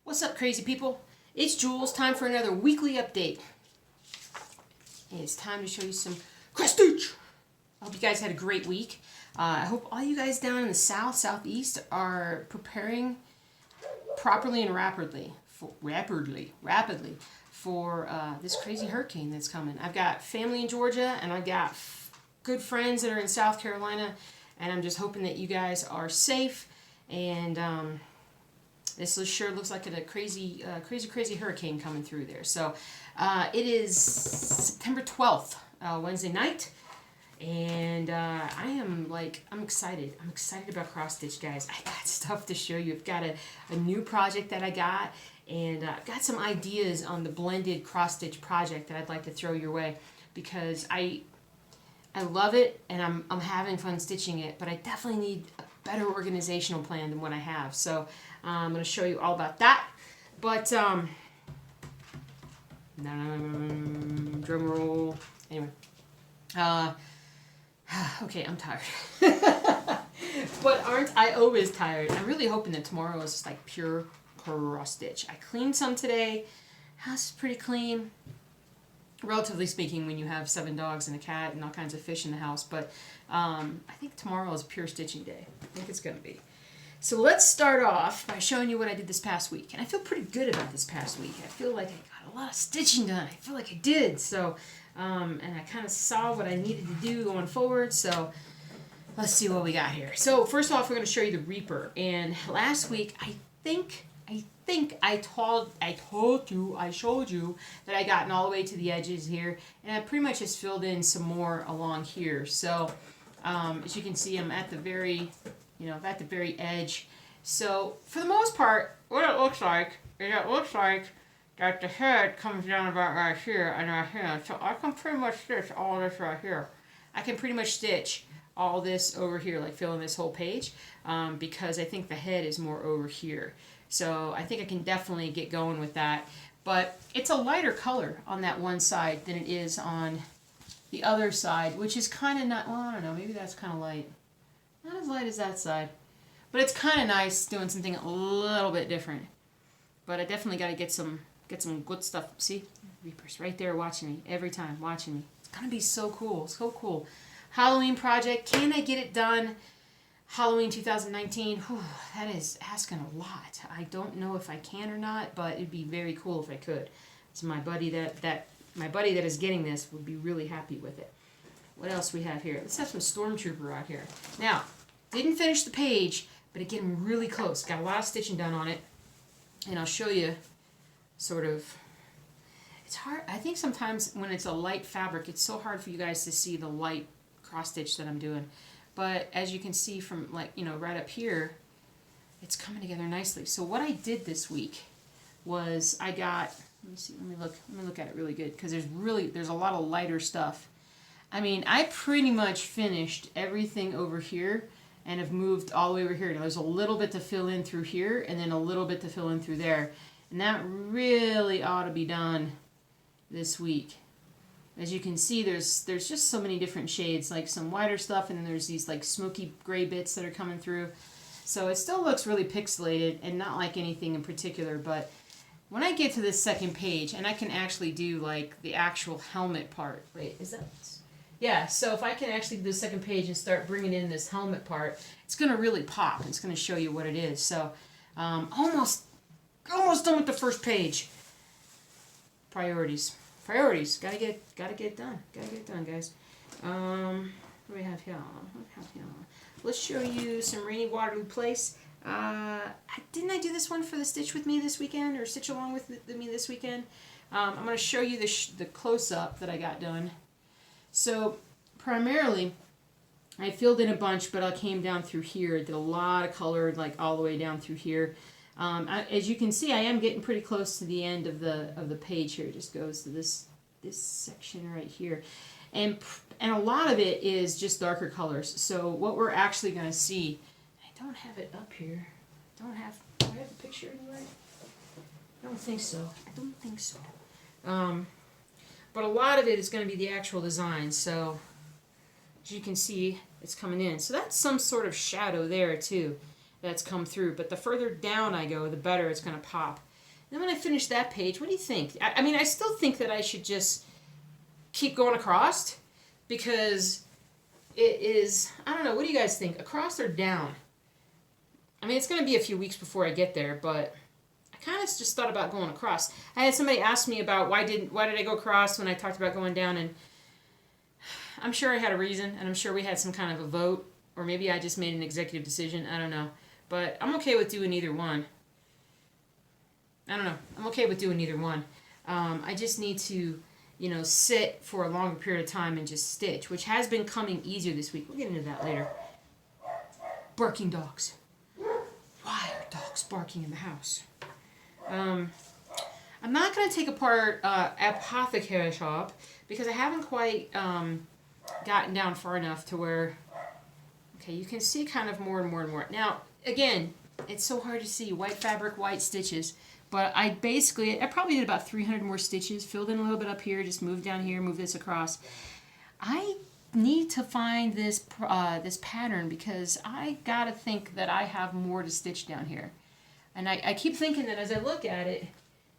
What's up, crazy people? It's Jules. Time for another weekly update. It's time to show you some cross-stitch. I hope you guys had a great week. I hope all you guys down in the south, southeast are preparing properly and rapidly for this crazy hurricane that's coming. I've got family in Georgia, and I've got good friends that are in South Carolina, and I'm just hoping that you guys are safe. And this sure looks like a crazy hurricane coming through there. So it is September 12th, Wednesday night. And I'm excited. I'm excited about cross stitch, guys. I got stuff to show you. I've got a new project that I got, and I've got some ideas on the blended cross stitch project that I'd like to throw your way, because I love it and I'm having fun stitching it, but I definitely need a better organizational plan than what I have. So I'm going to show you all about that. But drum roll. Anyway. Okay, I'm tired. But aren't I always tired? I'm really hoping that tomorrow is just like pure cross stitch. I cleaned some today. House is pretty clean, relatively speaking, when you have 7 dogs and a cat and all kinds of fish in the house. But I think tomorrow is pure stitching day. I think it's going to be. So let's start off by showing you what I did this past week. And I feel pretty good about this past week. I feel like I got a lot of stitching done. I feel like I did. So, and I kind of saw what I needed to do going forward. So let's see what we got here. So first off, we're going to show you the Reaper. And last week, I showed you that I gotten all the way to the edges here. And I pretty much just filled in some more along here. So as you can see, I'm at the very edge. So for the most part, what it looks like is that the head comes down about right here and right here. So I can pretty much stitch all this right here. I can pretty much stitch all this over here, like filling this whole page, because I think the head is more over here. So I think I can definitely get going with that. But it's a lighter color on that one side than it is on the other side, which is kind of not, well, I don't know, maybe that's kind of light. Not as light as that side. But it's kind of nice doing something a little bit different. But I definitely got to get some good stuff. See? Reaper's right there watching me. Every time. Watching me. It's going to be so cool. So cool. Halloween project. Can I get it done? Halloween 2019. Whew, that is asking a lot. I don't know if I can or not, but it'd be very cool if I could. So my buddy that is getting this would be really happy with it. What else we have here? Let's have some Stormtrooper out here. Now, didn't finish the page, but it's getting really close. Got a lot of stitching done on it. And I'll show you sort of, it's hard. I think sometimes when it's a light fabric, it's so hard for you guys to see the light cross stitch that I'm doing. But as you can see from right up here, it's coming together nicely. So what I did this week was I got, let me look at it really good, because there's a lot of lighter stuff. I mean, I pretty much finished everything over here and have moved all the way over here. Now, there's a little bit to fill in through here and then a little bit to fill in through there. And that really ought to be done this week. As you can see, there's just so many different shades, like some whiter stuff, and then there's these like smoky gray bits that are coming through. So it still looks really pixelated and not like anything in particular, but when I get to this second page, and I can actually do like the actual helmet part. Wait, is that... Yeah, so if I can actually do the second page and start bringing in this helmet part, it's going to really pop. It's going to show you what it is. So, almost done with the first page. Priorities. Gotta get it done. Gotta get it done, guys. What do we have here? Let's show you some Rainy Waterloo Place. Didn't I do this one for the Stitch With Me this weekend, or Stitch Along With Me this weekend? I'm going to show you the close-up that I got done. So, primarily, I filled in a bunch, but I came down through here. Did a lot of color, like all the way down through here. As you can see, I am getting pretty close to the end of the page here. It just goes to this section right here. And a lot of it is just darker colors. So, what we're actually going to see, I don't have it up here. Do I have the picture anywhere? I don't think so. But a lot of it is going to be the actual design, so as you can see, it's coming in. So that's some sort of shadow there, too, that's come through. But the further down I go, the better it's going to pop. Then when I finish that page, what do you think? I mean, I still think that I should just keep going across because it is, I don't know, what do you guys think? Across or down? I mean, it's going to be a few weeks before I get there, but I kind of just thought about going across. I had somebody ask me about why did I go across when I talked about going down, and I'm sure I had a reason, and I'm sure we had some kind of a vote, or maybe I just made an executive decision. I don't know. But I'm okay with doing either one. I don't know. I'm okay with doing either one. I just need to, sit for a longer period of time and just stitch, which has been coming easier this week. We'll get into that later. Barking dogs. Why are dogs barking in the house? I'm not going to take apart Apothecary Shop because I haven't quite gotten down far enough to where, okay, you can see kind of more and more and more. Now, again, it's so hard to see. White fabric, white stitches. But I probably did about 300 more stitches, filled in a little bit up here, just moved down here, moved this across. I need to find this pattern because I gotta think that I have more to stitch down here. And I keep thinking that as I look at it,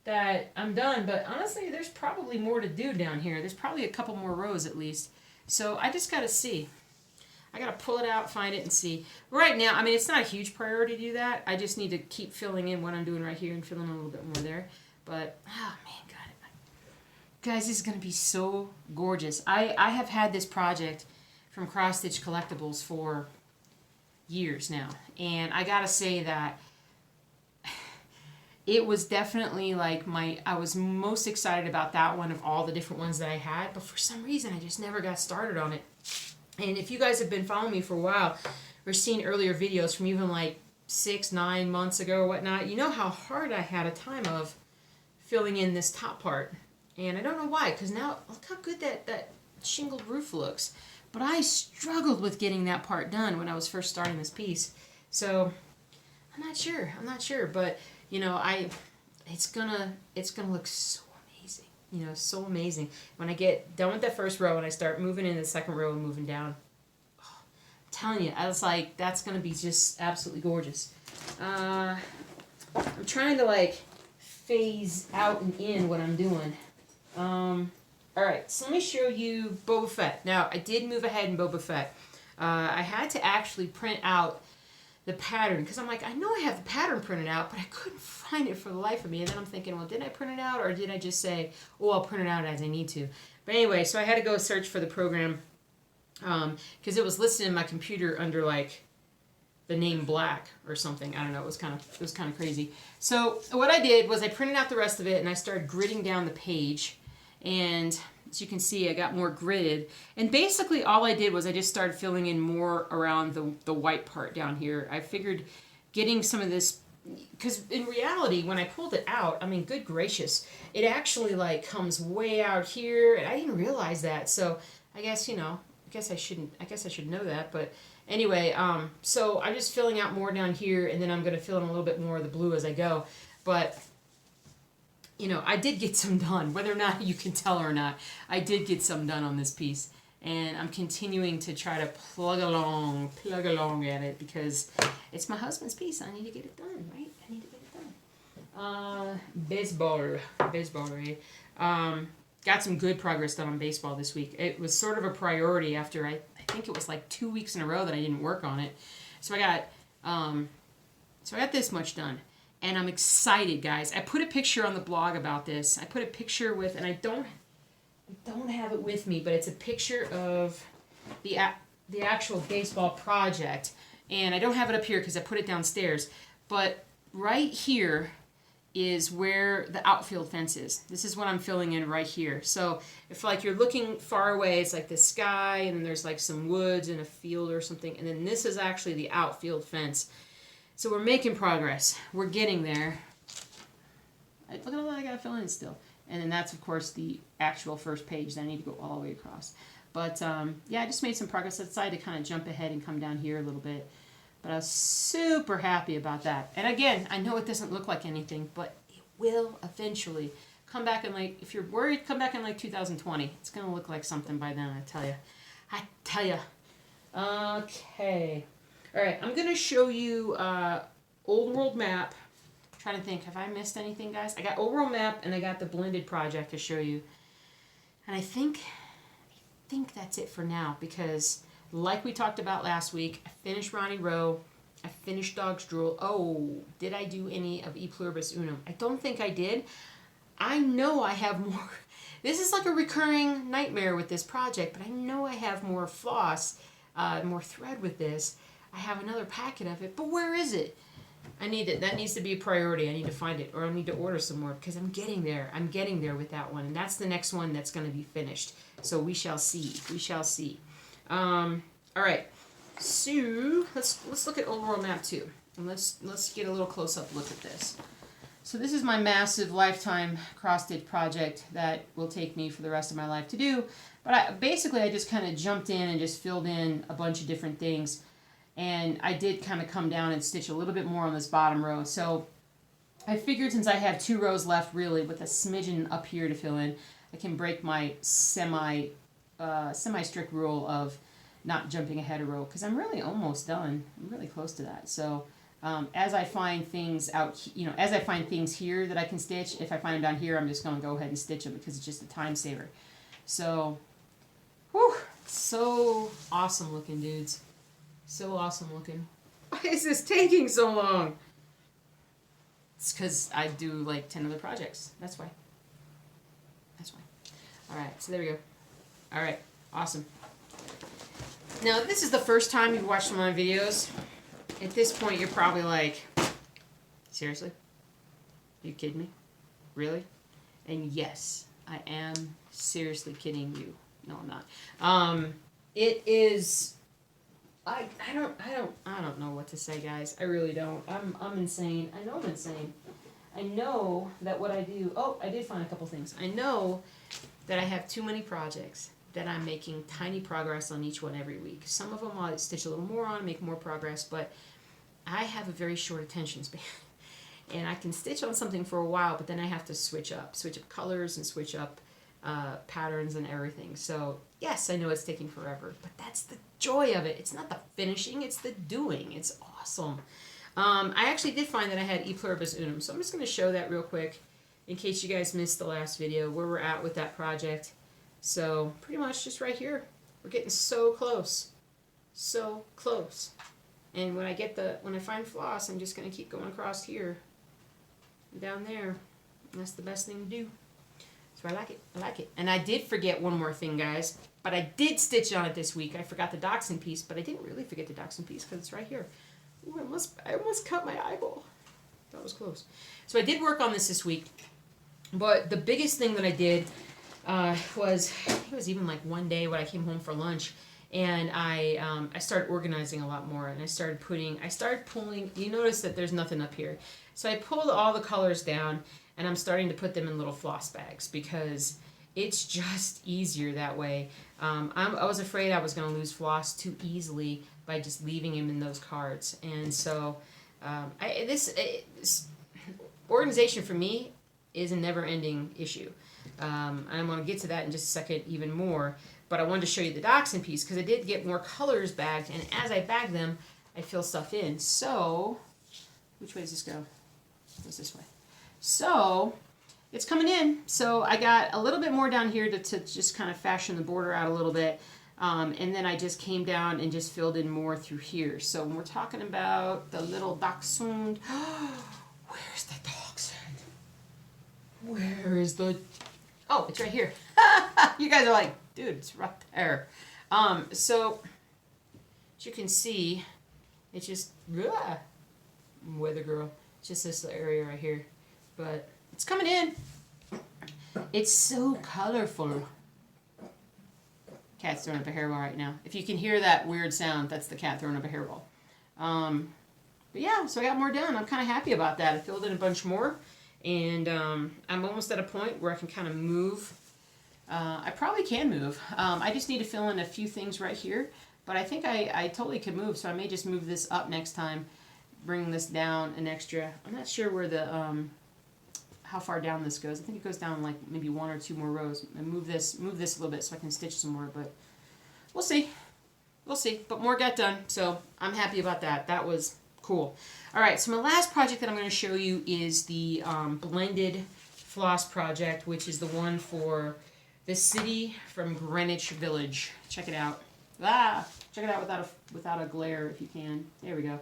that I'm done, but honestly, there's probably more to do down here. There's probably a couple more rows at least. So I just gotta see. I gotta pull it out, find it, and see. Right now, I mean, it's not a huge priority to do that. I just need to keep filling in what I'm doing right here and filling in a little bit more there. But, oh man, guys, this is gonna be so gorgeous. I have had this project from Cross Stitch Collectibles for years now, and I gotta say that it was definitely like I was most excited about that one of all the different ones that I had, but for some reason I just never got started on it. And if you guys have been following me for a while or seen earlier videos from even like 6-9 months ago or whatnot, you know how hard I had a time of filling in this top part. And I don't know why, because now look how good that shingled roof looks. But I struggled with getting that part done when I was first starting this piece. So I'm not sure, but it's gonna look so amazing, so amazing. When I get done with that first row and I start moving in the second row and moving down, I'm telling you, I was like, that's gonna be just absolutely gorgeous. I'm trying to phase out and in what I'm doing. Alright, so let me show you Boba Fett. Now, I did move ahead in Boba Fett. I had to actually print out the pattern, because I'm like, I know I have the pattern printed out, but I couldn't find it for the life of me. And then I'm thinking, well, did I print it out, or did I just say, oh, I'll print it out as I need to? But anyway, so I had to go search for the program, because it was listed in my computer under, the name Black or something. I don't know, it was kind of crazy. So what I did was I printed out the rest of it, and I started gridding down the page. And as you can see, I got more gridded. And basically all I did was I just started filling in more around the white part down here. I figured getting some of this, because in reality, when I pulled it out, I mean, good gracious, it actually comes way out here, and I didn't realize that. So I guess, I guess I should know that. But anyway, so I'm just filling out more down here, and then I'm going to fill in a little bit more of the blue as I go. But I did get some done, whether or not you can tell or not. I did get some done on this piece, and I'm continuing to try to plug along at it because it's my husband's piece. I need to get it done, right? I need to get it done. Baseball, right? Got some good progress done on baseball this week. It was sort of a priority after I think it was 2 weeks in a row that I didn't work on it. So I got this much done. And I'm excited, guys. I put a picture on the blog about this. I put a picture with, and I don't have it with me, but it's a picture of the actual baseball project. And I don't have it up here because I put it downstairs. But right here is where the outfield fence is. This is what I'm filling in right here. So if you're looking far away, it's the sky, and then there's some woods and a field or something. And then this is actually the outfield fence. So we're making progress. We're getting there. Look at all that I got to fill in still. And then that's, of course, the actual first page that I need to go all the way across. But, yeah, I just made some progress. I decided to kind of jump ahead and come down here a little bit. But I was super happy about that. And again, I know it doesn't look like anything, but it will eventually. Come back in if you're worried, come back in 2020. It's going to look like something by then, I tell you. Okay. All right, I'm going to show you Old World map trying to think, have I missed anything, guys? I got overall map and I got the blended project to show you. And I think that's it for now, because like we talked about last week, I finished Ronnie Rowe. I finished Dog's Drool. Oh, did I do any of E Pluribus Unum? I don't think I did. I know I have more. This is like a recurring nightmare with this project, but I know I have more floss, more thread with this. I have another packet of it, but where is it? I need it. That needs to be a priority. I need to find it, or I need to order some more, because I'm getting there. I'm getting there with that one, and that's the next one that's going to be finished. So we shall see. We shall see. All right. So let's look at overall map 2, and let's get a little close up look at this. So this is my massive lifetime cross stitch project that will take me for the rest of my life to do. But I just kind of jumped in and just filled in a bunch of different things. And I did kind of come down and stitch a little bit more on this bottom row. So I figured, since I have 2 rows left really with a smidgen up here to fill in, I can break my semi-strict rule of not jumping ahead a row, because I'm really almost done. I'm really close to that. So as I find things out, as I find things here that I can stitch, if I find them down here, I'm just going to go ahead and stitch them, because it's just a time saver. So, whew, so awesome looking, dudes. So awesome looking. Why is this taking so long? It's because I do like 10 other projects. That's why. That's why. Alright, so there we go. Alright, awesome. Now, this is the first time you've watched one of my videos. At this point, you're probably like, seriously? Are you kidding me? Really? And yes, I am seriously kidding you. No, I'm not. It is... I don't know what to say, guys. I really don't. I'm insane. I know I'm insane. I know that what I do... Oh, I did find a couple things. I know that I have too many projects, that I'm making tiny progress on each one every week. Some of them I'll stitch a little more on, make more progress, but I have a very short attention span. And I can stitch on something for a while, but then I have to switch up colors and switch up patterns and everything. So yes, I know it's taking forever, but that's the joy of it. It's not the finishing, it's the doing. It's awesome. I actually did find that I had E Pluribus Unum, so I'm just going to show that real quick in case you guys missed the last video where we're at with that project. So pretty much just right here. We're getting so close. So close. And when I find floss, I'm just going to keep going across here and down there. And that's the best thing to do. So I like it. I like it. And I did forget one more thing, guys. But I did stitch on it this week. I forgot the dachshund piece, but I didn't really forget the dachshund piece because it's right here. Ooh, I almost cut my eyeball. That was close. So I did work on this week. But the biggest thing that I did was, I think it was even like one day when I came home for lunch, and I started organizing a lot more, and I started pulling, you notice that there's nothing up here. So I pulled all the colors down, and I'm starting to put them in little floss bags because it's just easier that way. I was afraid I was going to lose floss too easily by just leaving him in those cards. And so this organization for me is a never-ending issue. I'm going to get to that in just a second even more. But I wanted to show you the dachshund piece because I did get more colors bagged. And as I bag them, I fill stuff in. So, which way does this go? It goes this way. So, it's coming in. So I got a little bit more down here to just kind of fashion the border out a little bit. And then I just came down and just filled in more through here. So when we're talking about the little dachshund, where's the dachshund? Where is the... Oh, it's right here. You guys are like, dude, it's right there. So, as you can see, it's just... Weather girl. It's just this area right here. But it's coming in. It's so colorful. Cat's throwing up a hairball right now. If you can hear that weird sound, that's the cat throwing up a hairball. But yeah, so I got more done. I'm kind of happy about that. I filled in a bunch more. And I'm almost at a point where I can kind of move. I probably can move. I just need to fill in a few things right here. But I think I totally could move. So I may just move this up next time. Bring this down an extra. I'm not sure where the... how far down this goes. I think it goes down like maybe 1 or 2 more rows. And move this a little bit so I can stitch some more, but we'll see. We'll see. But more got done, so I'm happy about that. That was Cool. All right, so my last project that I'm going to show you is the blended floss project, which is the one for the city from Greenwich Village. Check it out. Check it out without a glare if you can. There we go.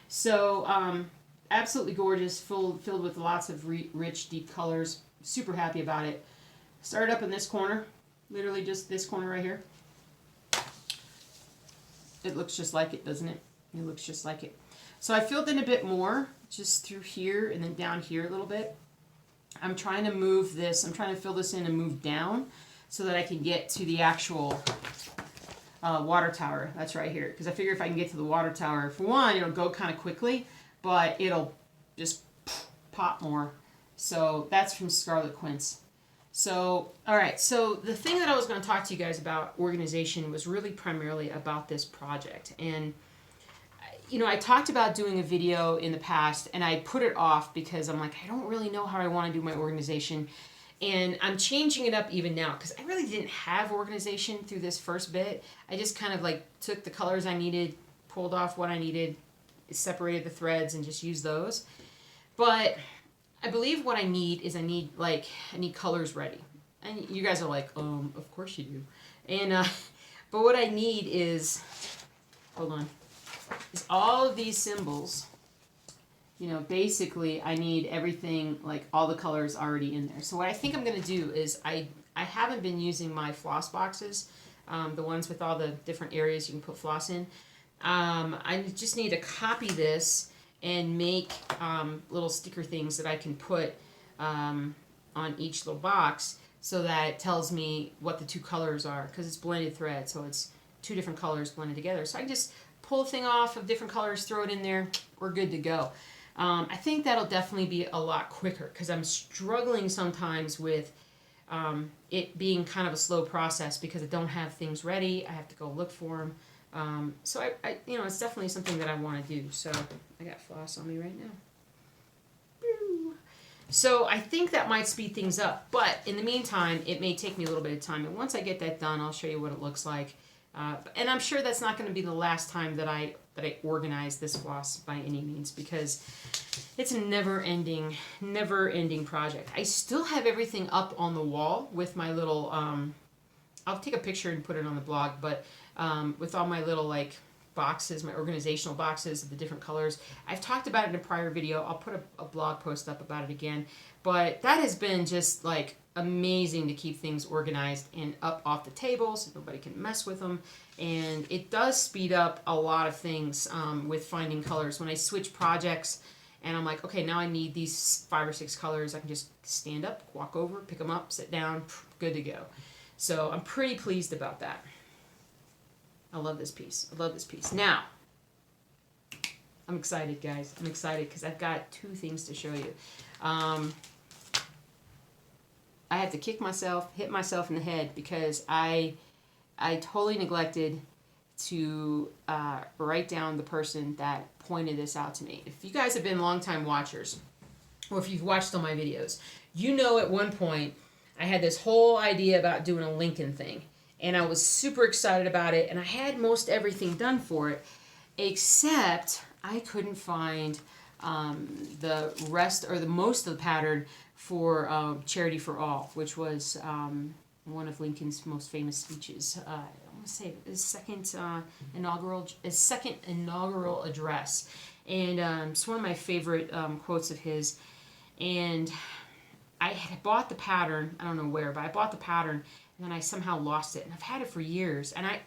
So absolutely gorgeous, filled with lots of rich, deep colors. Super happy about it. Started up in this corner, literally just this corner right here. It looks just like it, doesn't it? It looks just like it. So I filled in a bit more, just through here and then down here a little bit. I'm trying to move this, I'm trying to fill this in and move down so that I can get to the actual water tower. That's right here. Because I figure if I can get to the water tower, for one, it'll go kind of quickly, but it'll just pop more. So that's from Scarlet Quince. So, alright, so the thing that I was going to talk to you guys about organization was really primarily about this project. And you know, I talked about doing a video in the past, and I put it off because I'm like, I don't really know how I want to do my organization. And I'm changing it up even now because I really didn't have organization through this first bit. I just kind of like took the colors I needed, pulled off what I needed, separated the threads, and just used those. But I believe what I need is I need colors ready. And you guys are like, of course you do. And but what I need is, hold on. Is all of these symbols, you know, basically I need everything, like all the colors already in there. So what I think I'm going to do is I haven't been using my floss boxes, the ones with all the different areas you can put floss in. I just need to copy this and make little sticker things that I can put on each little box so that it tells me what the two colors are, because it's blended thread, so it's two different colors blended together. So I can just pull a thing off of different colors, throw it in there, we're good to go. I think that'll definitely be a lot quicker because I'm struggling sometimes with it being kind of a slow process because I don't have things ready. I have to go look for them. So I you know, it's definitely something that I want to do. So I got floss on me right now. So I think that might speed things up, but in the meantime, it may take me a little bit of time. And once I get that done, I'll show you what it looks like. And I'm sure that's not going to be the last time that I organize this floss by any means, because it's a never-ending project. I still have everything up on the wall with my little, I'll take a picture and put it on the blog, but with all my little like boxes, my organizational boxes of the different colors. I've talked about it in a prior video. I'll put a blog post up about it again. But that has been just like amazing to keep things organized and up off the table so nobody can mess with them. And it does speed up a lot of things with finding colors. When I switch projects and I'm like, okay, now I need these 5 or 6 colors, I can just stand up, walk over, pick them up, sit down, good to go. So I'm pretty pleased about that. I love this piece. I love this piece. Now, I'm excited, guys. I'm excited because I've got 2 things to show you. I had to hit myself in the head because I totally neglected to write down the person that pointed this out to me. If you guys have been longtime watchers, or if you've watched all my videos, you know at one point I had this whole idea about doing a Lincoln thing. And I was super excited about it, and I had most everything done for it, except I couldn't find the rest or the most of the pattern for Charity for All, which was one of Lincoln's most famous speeches. I want to say his second inaugural address, and it's one of my favorite quotes of his. And I had bought the pattern. I don't know where, but I bought the pattern. And then I somehow lost it. And I've had it for years. And I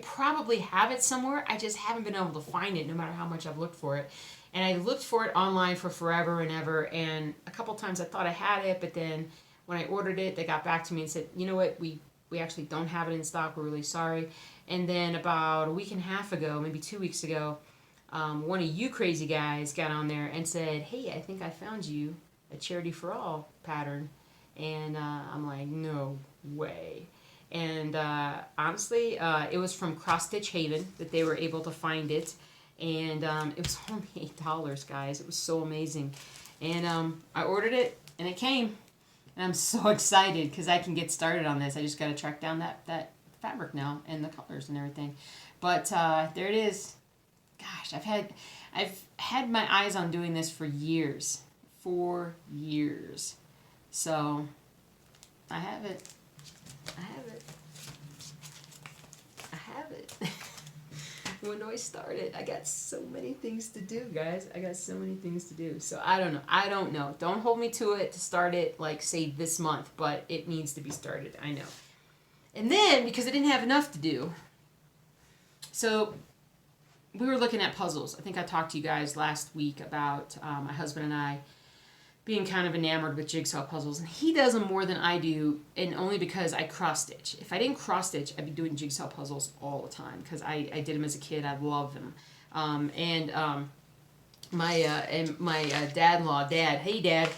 probably have it somewhere. I just haven't been able to find it no matter how much I've looked for it. And I looked for it online for forever and ever. And a couple times I thought I had it. But then when I ordered it, they got back to me and said, you know what, we actually don't have it in stock. We're really sorry. And then about a week and a half ago, maybe 2 weeks ago, one of you crazy guys got on there and said, hey, I think I found you a Charity for All pattern. And I'm like, no way. And honestly, it was from Cross Stitch Haven that they were able to find it. And it was only $8, guys. It was so amazing. And I ordered it, and it came. And I'm so excited because I can get started on this. I just got to track down that fabric now and the colors and everything. But there it is. Gosh, I've had my eyes on doing this for years. 4 years. So, I have it. I have it. I have it. When do I start it? I got so many things to do, guys. I got so many things to do. So I don't know. I don't know. Don't hold me to it to start it, like, say, this month. But it needs to be started. I know. And then, because I didn't have enough to do, so we were looking at puzzles. I think I talked to you guys last week about my husband and I being kind of enamored with jigsaw puzzles. And he does them more than I do, and only because I cross-stitch. If I didn't cross-stitch, I'd be doing jigsaw puzzles all the time, because I did them as a kid. I love them. My dad-in-law, hey Dad,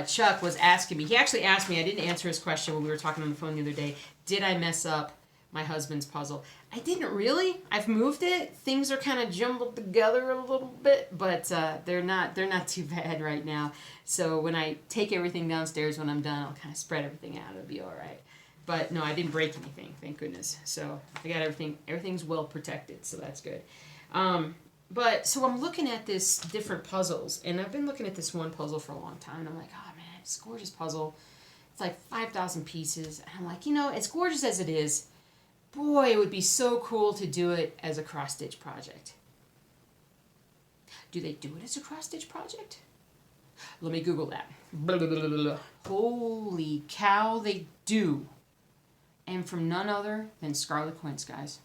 Chuck was asking me. He actually asked me, I didn't answer his question when we were talking on the phone the other day, did I mess up my husband's puzzle? I didn't really. I've moved it. Things are kind of jumbled together a little bit, but they're not too bad right now. So when I take everything downstairs when I'm done, I'll kind of spread everything out. It'll be all right. But no, I didn't break anything, thank goodness. So I got everything. Everything's well protected, so that's good. But so I'm looking at this different puzzles, and I've been looking at this one puzzle for a long time, and I'm like, oh man, it's a gorgeous puzzle. It's like 5,000 pieces. And I'm like, as gorgeous as it is, boy, it would be so cool to do it as a cross-stitch project. Do they do it as a cross-stitch project? Let me Google that. Blah, blah, blah, blah. Holy cow, they do. And from none other than Scarlet Quince, guys.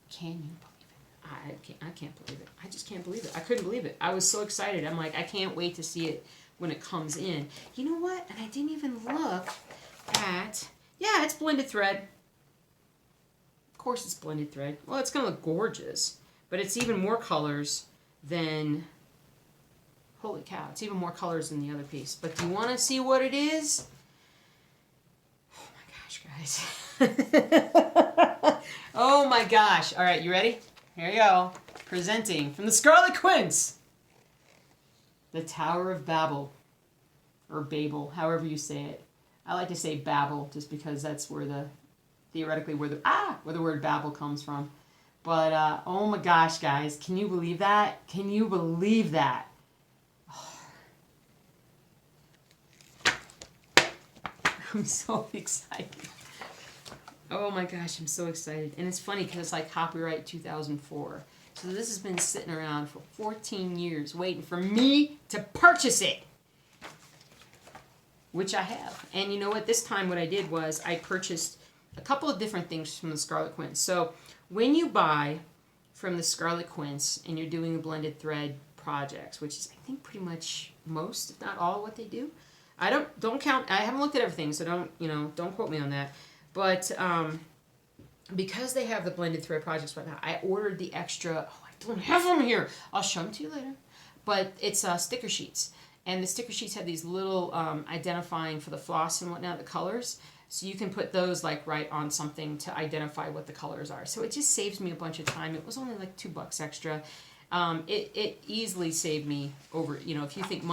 Can you believe it? I can't believe it. I just can't believe it. I couldn't believe it. I was so excited. I'm like, I can't wait to see it when it comes in. You know what? And I didn't even look at... Yeah, it's blended thread. Of course it's blended thread. Well, it's going to look gorgeous. But it's even more colors than... Holy cow. It's even more colors than the other piece. But do you want to see what it is? Oh my gosh, guys. Oh my gosh. All right, you ready? Here you go. Presenting from the Scarlet Quince. The Tower of Babel. Or Babel, however you say it. I like to say Babel just because that's where theoretically where the word Babel comes from. But oh my gosh, guys, can you believe that? Can you believe that? I'm so excited. Oh my gosh, I'm so excited. And it's funny because it's like copyright 2004. So this has been sitting around for 14 years waiting for me to purchase it. Which I have. And you know what? This time what I did was I purchased a couple of different things from the Scarlet Quince. So when you buy from the Scarlet Quince and you're doing the blended thread projects, which is I think pretty much most, if not all, what they do. I don't count. I haven't looked at everything, so don't quote me on that. But because they have the blended thread projects right now, I ordered the extra. Oh, I don't have them here. I'll show them to you later. But it's sticker sheets, and the sticker sheets have these little identifying for the floss and whatnot, the colors. So you can put those like right on something to identify what the colors are. So it just saves me a bunch of time. It was only like $2 extra. It easily saved me over, if you think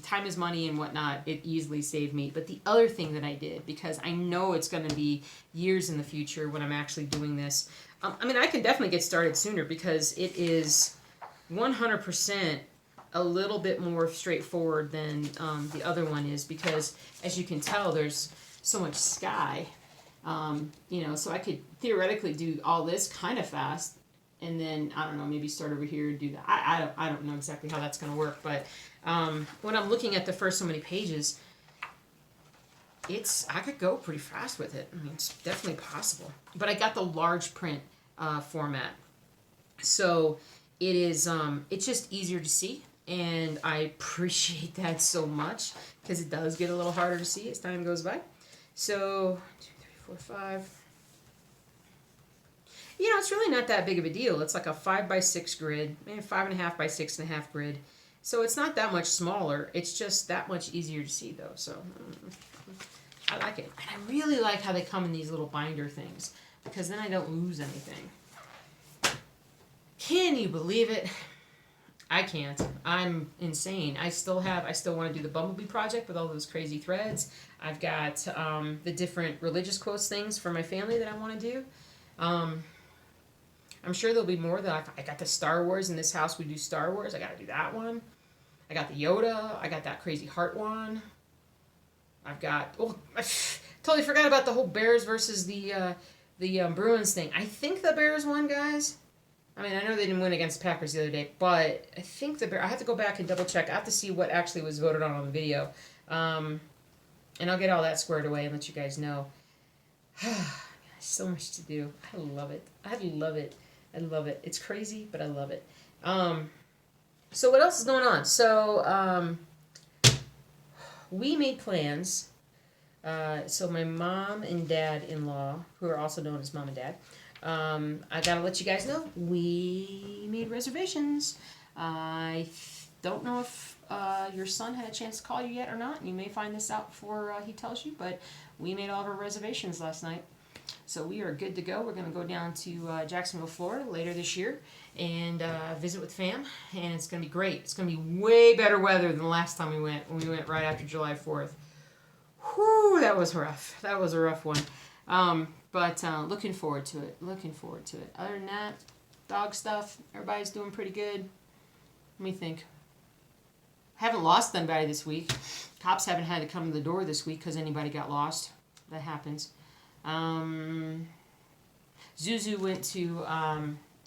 time is money and whatnot, it easily saved me. But the other thing that I did, because I know it's going to be years in the future when I'm actually doing this, I can definitely get started sooner because it is 100% a little bit more straightforward than the other one is because, as you can tell, there's so much sky, so I could theoretically do all this kind of fast. And then, I don't know, maybe start over here and do that. I don't know exactly how that's going to work. But when I'm looking at the first so many pages, I could go pretty fast with it. I mean, it's definitely possible. But I got the large print format. So it is, it's just easier to see. And I appreciate that so much because it does get a little harder to see as time goes by. So, 2, 3, 4, 5... it's really not that big of a deal. It's like a 5x6 grid, maybe 5.5 by 6.5 grid. So it's not that much smaller. It's just that much easier to see, though. So I like it. And I really like how they come in these little binder things because then I don't lose anything. Can you believe it? I can't. I'm insane. I still want to do the Bumblebee project with all those crazy threads. I've got the different religious quotes things for my family that I want to do. I'm sure there'll be more that I got the Star Wars. In this house, we do Star Wars. I got to do that one. I got the Yoda. I got that Crazy Heart one. I've got... Oh, I totally forgot about the whole Bears versus the Bruins thing. I think the Bears won, guys. I mean, I know they didn't win against the Packers the other day, but I think the Bears... I have to go back and double check. I have to see what actually was voted on the video. And I'll get all that squared away and let you guys know. So much to do. I love it. I love it. I love it. It's crazy, but I love it. So what else is going on? So, we made plans. So my mom and dad-in-law, who are also known as mom and dad, I gotta let you guys know, we made reservations. I don't know if your son had a chance to call you yet or not. You may find this out before he tells you, but we made all of our reservations last night. So we are good to go. We're going to go down to Jacksonville, Florida later this year and visit with fam, and it's going to be great. It's going to be way better weather than the last time we went, when we went right after July 4th. Whew, that was rough. That was a rough one. But looking forward to it. Looking forward to it. Other than that, dog stuff, everybody's doing pretty good. Let me think. Haven't lost anybody this week. Cops haven't had to come to the door this week because anybody got lost. That happens. Zuzu went to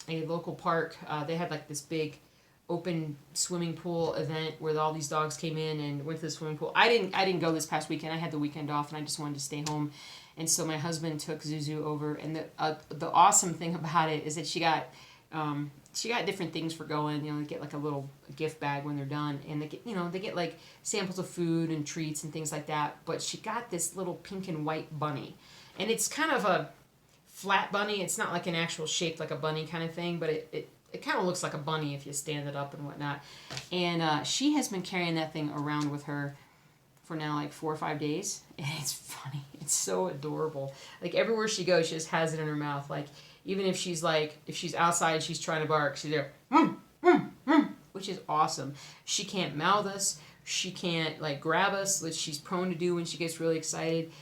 a local park. They had like this big open swimming pool event where all these dogs came in and went to the swimming pool. I didn't go this past weekend. I had the weekend off and I just wanted to stay home. And so my husband took Zuzu over. And the awesome thing about it is that she got different things for going. You know, they get like a little gift bag when they're done, and they get like samples of food and treats and things like that. But she got this little pink and white bunny. And it's kind of a flat bunny. It's not like an actual shape like a bunny kind of thing, but it kind of looks like a bunny if you stand it up and whatnot. And she has been carrying that thing around with her for now like 4 or 5 days. And it's funny. It's so adorable. Like everywhere she goes, she just has it in her mouth. Like even if she's outside, she's trying to bark, she's there, which is awesome. She can't mouth us. She can't like grab us, which she's prone to do when she gets really excited.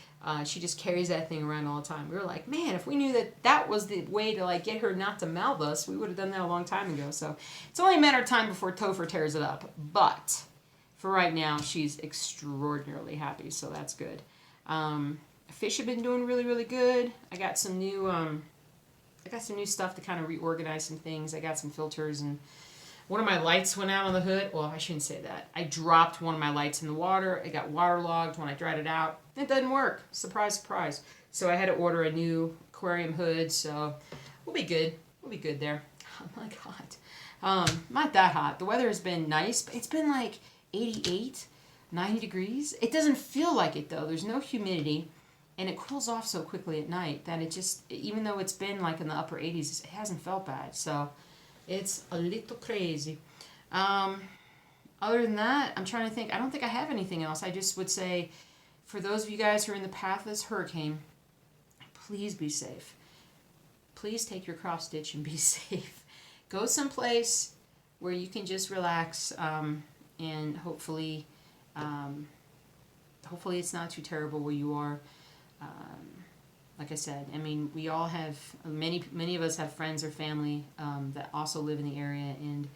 She just carries that thing around all the time. We were like, man, if we knew that was the way to like get her not to mouth us, we would have done that a long time ago. So it's only a matter of time before Topher tears it up. But for right now, she's extraordinarily happy, so that's good. Fish have been doing really, really good. I got some new stuff to kind of reorganize some things. I got some filters, and one of my lights went out on the hood. Well, I shouldn't say that. I dropped one of my lights in the water. It got waterlogged when I dried it out. It doesn't work. Surprise, surprise. So I had to order a new aquarium hood, so we'll be good. We'll be good there. Oh my God. Not that hot. The weather has been nice, but it's been like 88, 90 degrees. It doesn't feel like it, though. There's no humidity, and it cools off so quickly at night that it just, even though it's been like in the upper 80s, it hasn't felt bad. So it's a little crazy. Other than that, I'm trying to think. I don't think I have anything else. I just would say, for those of you guys who are in the path of this hurricane, please be safe. Please take your cross stitch and be safe. Go someplace where you can just relax, and hopefully it's not too terrible where you are. Like I said, I mean, we all have, many of us have friends or family that also live in the area, and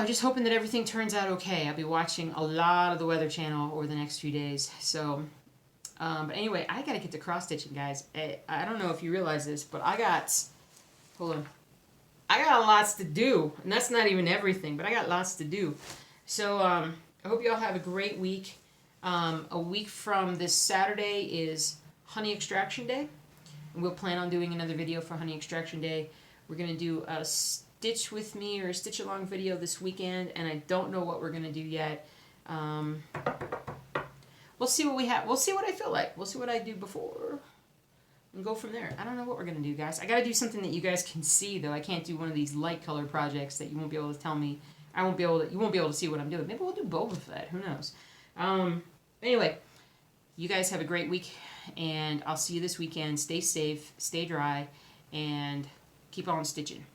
just hoping that everything turns out okay. I'll be watching a lot of the Weather Channel over the next few days. So, but anyway, I got to get to cross-stitching, guys. I don't know if you realize this, but I got lots to do, and that's not even everything, but I got lots to do. So, I hope you all have a great week. A week from this Saturday is Honey Extraction Day, and we'll plan on doing another video for Honey Extraction Day. We're going to do a Stitch with me or a Stitch Along video this weekend, and I don't know what we're going to do yet. We'll see what we have. We'll see what I feel like. We'll see what I do before and go from there. I don't know what we're going to do, guys. I got to do something that you guys can see, though. I can't do one of these light color projects that you won't be able to tell me. You won't be able to see what I'm doing. Maybe we'll do Boba Fett. Who knows? Anyway, you guys have a great week, and I'll see you this weekend. Stay safe, stay dry, and keep on stitching.